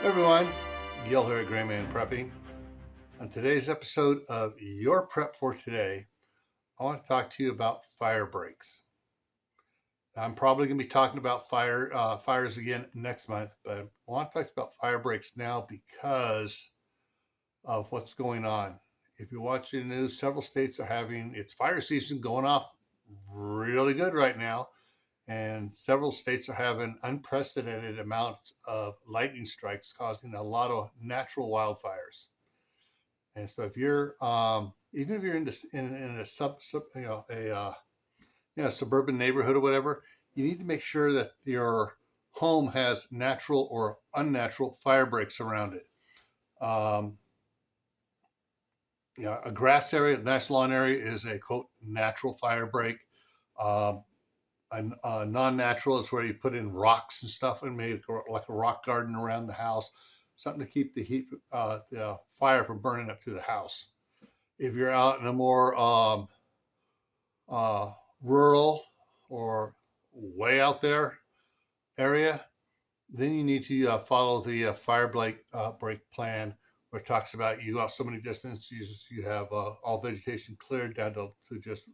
Hey everyone, Gil here at graymanprepping. On today's episode of Your Prep for Today, I want to talk to you about fire breaks. I'm probably going to be talking about fires again next month, but I want to talk about fire breaks now because of what's going on. If you watch the news, several states are having its fire season going off really good right now, and several states are having unprecedented amounts of lightning strikes causing a lot of natural wildfires. And so if you're even if you're in a sub suburban neighborhood or whatever, you need to make sure that your home has natural or unnatural fire breaks around it. Um, a grass area, a nice lawn area is a quote natural fire break. Um, a non-natural is where you put in rocks and stuff and make like a rock garden around the house, something to keep the heat, the fire from burning up to the house. If you're out in a more uh, rural or way out there area, then you need to follow the break plan, where it talks about you go out so many distances, you have all vegetation cleared down to just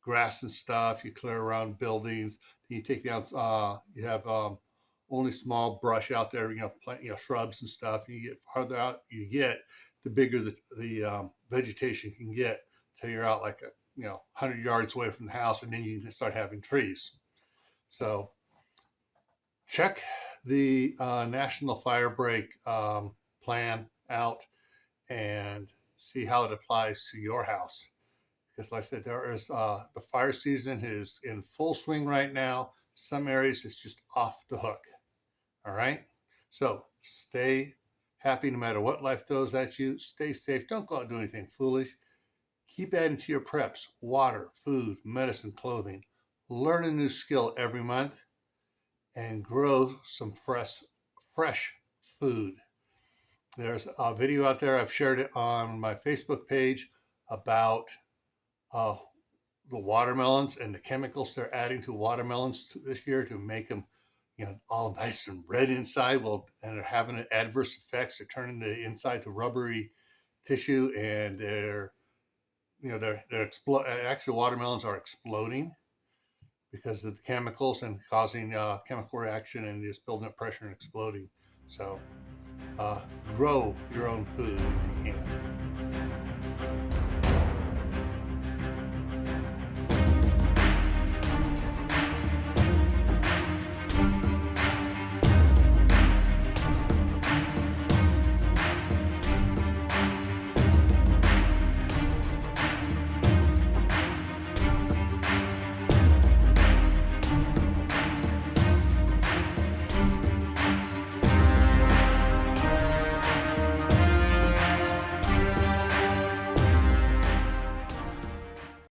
grass and stuff. You clear around buildings. You take down. You have only small brush out there. Plant shrubs and stuff. And you get farther out you get, the bigger the vegetation can get, till you're out like 100 yards away from the house, and then you can start having trees. So check the National Fire Break plan out and see how it applies to your house. Because like I said, there is the fire season is in full swing right now. Some areas it's just off the hook. All right. So stay happy no matter what life throws at you. Stay safe. Don't go out and do anything foolish. Keep adding to your preps: water, food, medicine, clothing. Learn a new skill every month and grow some fresh food. There's a video out there. I've shared it on my Facebook page about uh, the watermelons and the chemicals they're adding to watermelons this year to make them, all nice and red inside. Well, and they're having adverse effects. They're turning the inside to rubbery tissue, and actually watermelons are exploding because of the chemicals and causing chemical reaction and just building up pressure and exploding. So grow your own food if you can.